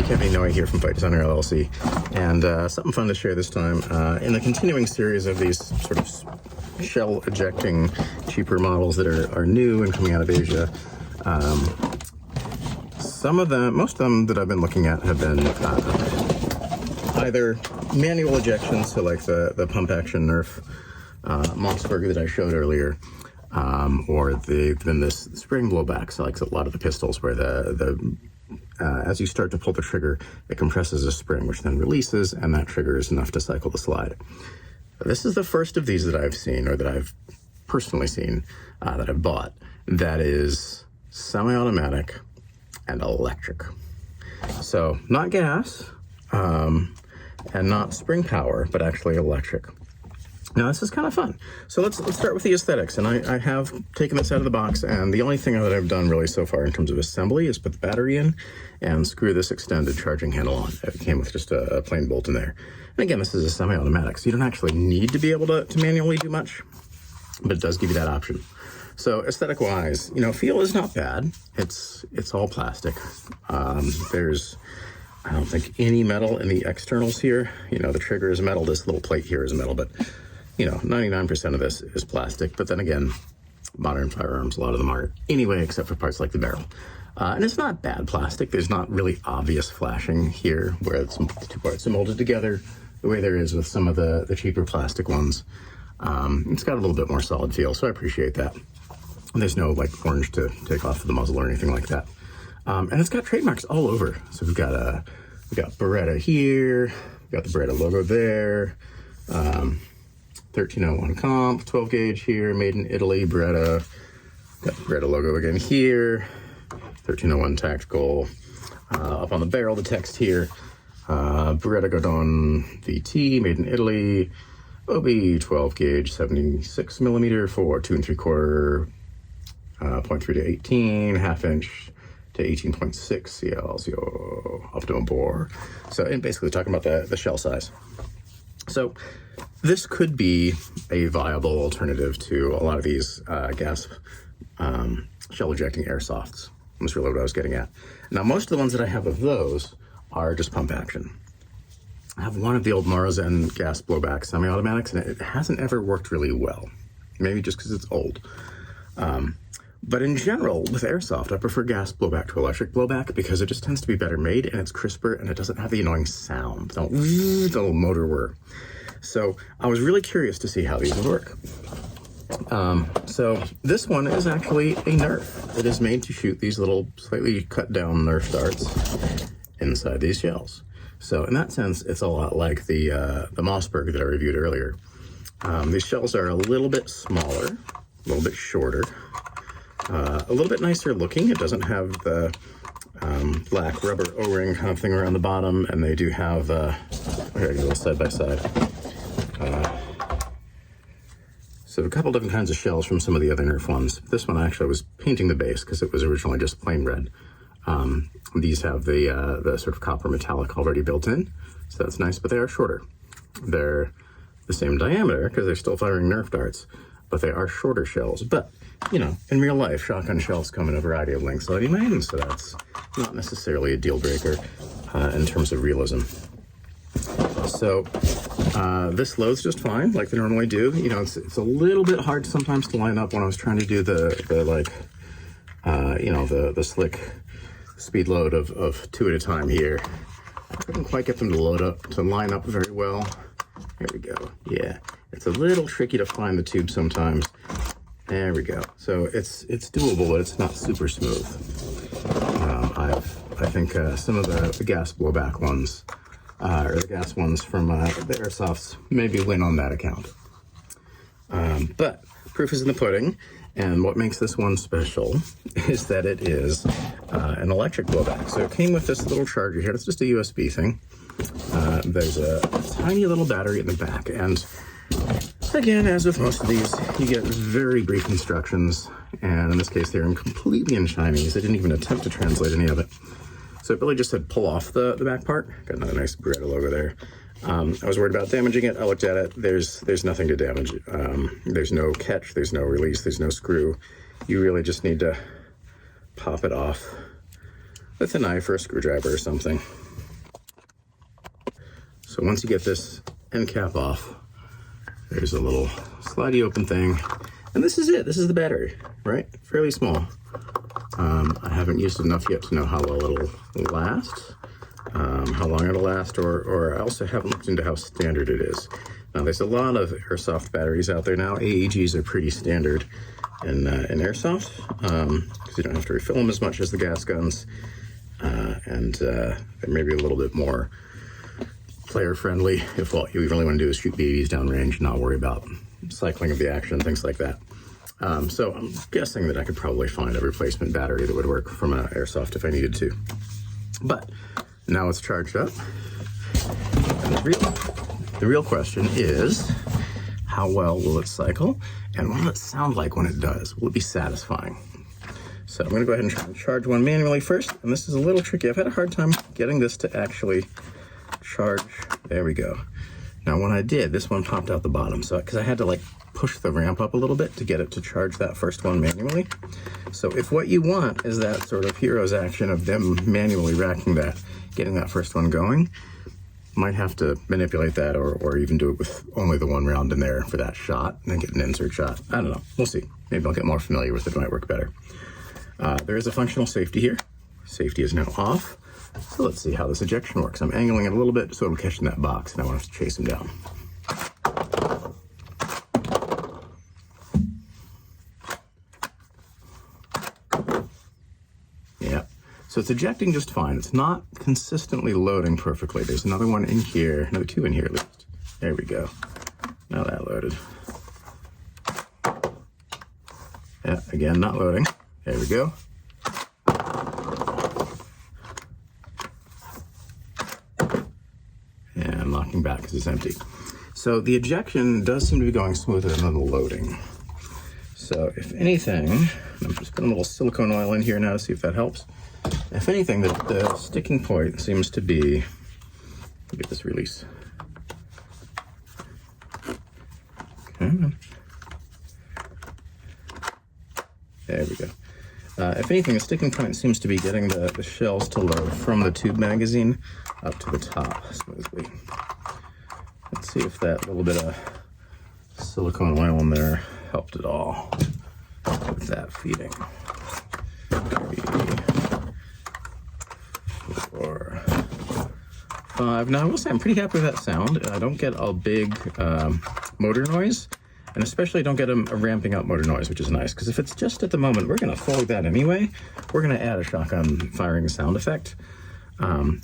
Kevin Noe here from Fight Designer LLC, and something fun to share this time. In the continuing series of these sort of shell ejecting cheaper models that are new and coming out of Asia, most of them that I've been looking at have been either manual ejections, so like the pump action NERF Mossberg that I showed earlier, or they've been this spring blowback, so like a lot of the pistols where as you start to pull the trigger, it compresses a spring, which then releases, and that triggers enough to cycle the slide. This is the first of these that I've seen, or that I've personally seen, that I've bought, that is semi-automatic and electric. So not gas, and not spring power, but actually electric. Now this is kind of fun. So let's start with the aesthetics. And I have taken this out of the box, and the only thing that I've done really so far in terms of assembly is put the battery in and screw this extended charging handle on. It came with just a plain bolt in there. And again, this is a semi-automatic, so you don't actually need to be able to manually do much, but it does give you that option. So aesthetic-wise, feel is not bad. It's all plastic. There's, I don't think, any metal in the externals here. The trigger is metal. This little plate here is metal, but 99% of this is plastic. But then again, modern firearms, a lot of them are anyway, except for parts like the barrel. And it's not bad plastic. There's not really obvious flashing here where the two parts are molded together the way there is with some of the cheaper plastic ones. It's got a little bit more solid feel, so I appreciate that. There's no like orange to take off the muzzle or anything like that. And it's got trademarks all over. So we've got Beretta here, we've got the Beretta logo there, 1301 comp, 12 gauge here, made in Italy, Beretta. Got the Beretta logo again here, 1301 tactical. Up on the barrel, the text here, Beretta Godon VT, made in Italy, OB 12 gauge, 76 millimeter for 2 3/4, 0.3 to 18, ½ inch to 18.6 CL, optimum bore. So, and basically talking about the shell size. So this could be a viable alternative to a lot of these gas shell ejecting airsofts. That's really what I was getting at. Now, most of the ones that I have of those are just pump action. I have one of the old Maruzen gas blowback semi-automatics, and it hasn't ever worked really well. Maybe just because it's old. But in general, with airsoft, I prefer gas blowback to electric blowback because it just tends to be better made, and it's crisper, and it doesn't have the annoying sound, the little motor whir. So I was really curious to see how these would work. So this one is actually a NERF. It is made to shoot these little slightly cut down NERF darts inside these shells. So in that sense, it's a lot like the Mossberg that I reviewed earlier. These shells are a little bit smaller, a little bit shorter, a little bit nicer looking. It doesn't have the black rubber O-ring kind of thing around the bottom, and they do have, here I go, side by side. So a couple different kinds of shells from some of the other NERF ones. This one actually was painting the base because it was originally just plain red. These have the sort of copper metallic already built in, so that's nice, but they are shorter. They're the same diameter because they're still firing NERF darts, but they are shorter shells. But, in real life, shotgun shells come in a variety of lengths anyway, so that's not necessarily a deal breaker in terms of realism. So this loads just fine, like they normally do. It's a little bit hard sometimes to line up when I was trying to do the slick speed load of 2 at a time here. I couldn't quite get them to line up very well. There we go. Yeah, it's a little tricky to find the tube sometimes. There we go. So it's doable, but it's not super smooth. I think some of the gas blowback ones, or the gas ones from the airsofts, maybe win on that account. But proof is in the pudding, and what makes this one special is that it is an electric blowback. So it came with this little charger here. It's just a USB thing. There's a tiny little battery in the back, and again, as with most of these, you get very brief instructions, and in this case, they're completely in Chinese. They didn't even attempt to translate any of it. So it really just said pull off the back part. Got another nice Beretta logo there. I was worried about damaging it. I looked at it. There's nothing to damage. There's no catch. There's no release. There's no screw. You really just need to pop it off with a knife or a screwdriver or something. So once you get this end cap off, there's a little slidey open thing. And this is it. This is the battery, right? Fairly small. I haven't used it enough yet to know how well it'll last, how long it'll last, or I also haven't looked into how standard it is. Now, there's a lot of airsoft batteries out there now. AEGs are pretty standard in airsoft, because you don't have to refill them as much as the gas guns, and they're maybe a little bit more player-friendly if what you really want to do is shoot BBs downrange and not worry about cycling of the action, things like that. So I'm guessing that I could probably find a replacement battery that would work from an airsoft if I needed to. But now it's charged up. And the real question is, how well will it cycle? And what will it sound like when it does? Will it be satisfying? So I'm gonna go ahead and try and charge one manually first. And this is a little tricky. I've had a hard time getting this to actually charge. There we go. Now when I did, this one popped out the bottom. So, because I had to like push the ramp up a little bit to get it to charge that first one manually. So if what you want is that sort of hero's action of them manually racking that, getting that first one going, might have to manipulate that or even do it with only the one round in there for that shot and then get an insert shot. I don't know. We'll see. Maybe I'll get more familiar with it. It might work better. There is a functional safety here. Safety is now off. So let's see how this ejection works. I'm angling it a little bit so it'll catch in that box and I won't have to chase him down. Yeah, so it's ejecting just fine. It's not consistently loading perfectly. There's another one in here, another two in here at least. There we go. Now that loaded. Yeah, again, not loading. There we go. Locking back because it's empty. So the ejection does seem to be going smoother than the loading. So if anything, I'm just putting a little silicone oil in here now to see if that helps. If anything, the sticking point seems to be, get this release. Okay. There we go. If anything, the sticking point seems to be getting the shells to load from the tube magazine up to the top smoothly. Let's see if that little bit of silicone oil in there helped at all with that feeding. 3, 4, 5. Now I will say I'm pretty happy with that sound. I don't get a big motor noise. And especially don't get a ramping up motor noise, which is nice, because if it's just at the moment, we're gonna forward that anyway. We're gonna add a shotgun firing sound effect.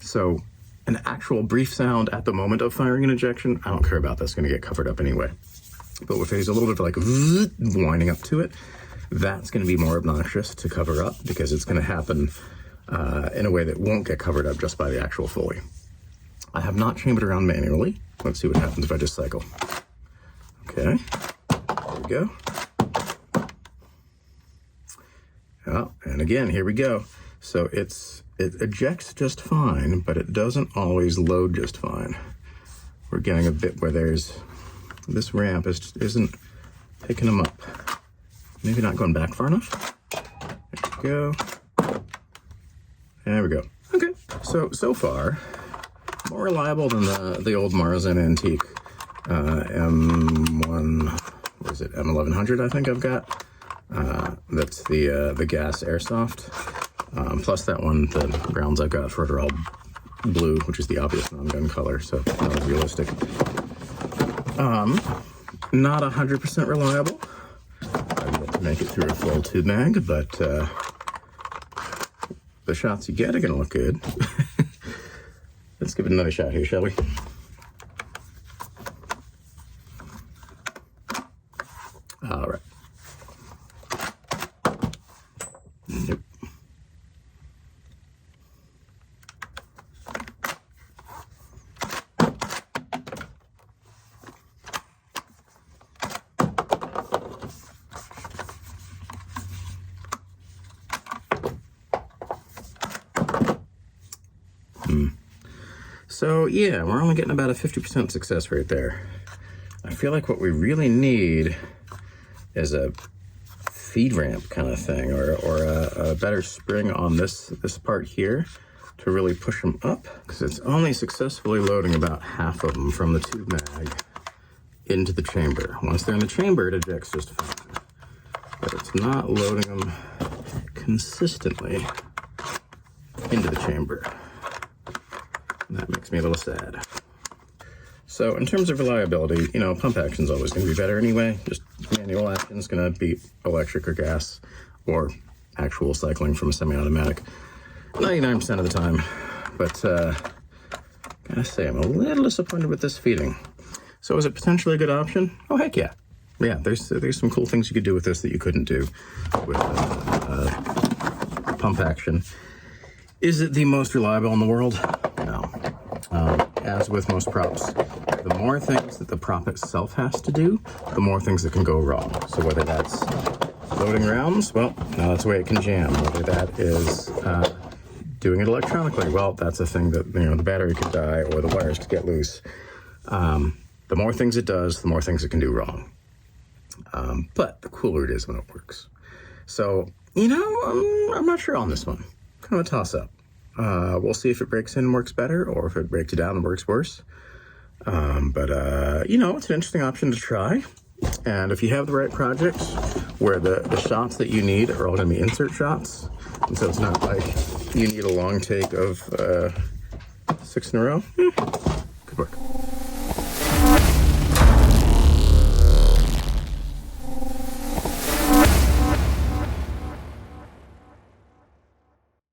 So an actual brief sound at the moment of firing an ejection, I don't care about. That's gonna get covered up anyway. But if there's a little bit of like winding up to it, that's gonna be more obnoxious to cover up because it's gonna happen in a way that won't get covered up just by the actual Foley. I have not chambered around manually. Let's see what happens if I just cycle. Okay. There we go. Oh, and again, here we go. So it ejects just fine, but it doesn't always load just fine. We're getting a bit where this ramp isn't picking them up. Maybe not going back far enough. There we go. There we go. Okay. So far, more reliable than the old Marzan Antique. M1, what is it, M1100 I think I've got. That's the gas airsoft. Plus that one, the rounds I've got for it are all blue, which is the obvious non-gun color, so not as realistic. Not 100% reliable. I've yet to make it through a full tube mag, but the shots you get are gonna look good. Let's give it another shot here, shall we? All right. Nope. So yeah, we're only getting about a 50% success rate there. I feel like what we really need is a feed ramp kind of thing, or a better spring on this part here. to really push them up, because it's only successfully loading about half of them from the tube mag into the chamber. Once they're in the chamber, it ejects just fine. But it's not loading them consistently into the chamber. And that makes me a little sad. So in terms of reliability, you know, pump action is always going to be better anyway. Just manual action is going to beat electric or gas or actual cycling from a semi-automatic 99% of the time. But gotta say, I'm a little disappointed with this feeding. So is it potentially a good option? Oh, heck yeah. Yeah, there's some cool things you could do with this that you couldn't do with pump action. Is it the most reliable in the world? No. As with most props, the more things that the prop itself has to do, the more things that can go wrong. So whether that's loading rounds, well, now that's the way it can jam. Whether that is doing it electronically, well, that's a thing that, you know, the battery could die or the wires could get loose. The more things it does, the more things it can do wrong. But the cooler it is when it works. So, you know, I'm not sure on this one. Kind of a toss-up. We'll see if it breaks in and works better, or if it breaks down and works worse. But you know, it's an interesting option to try. And if you have the right projects where the shots that you need are all going to be insert shots, and so it's not like you need a long take of 6 in a row, could work.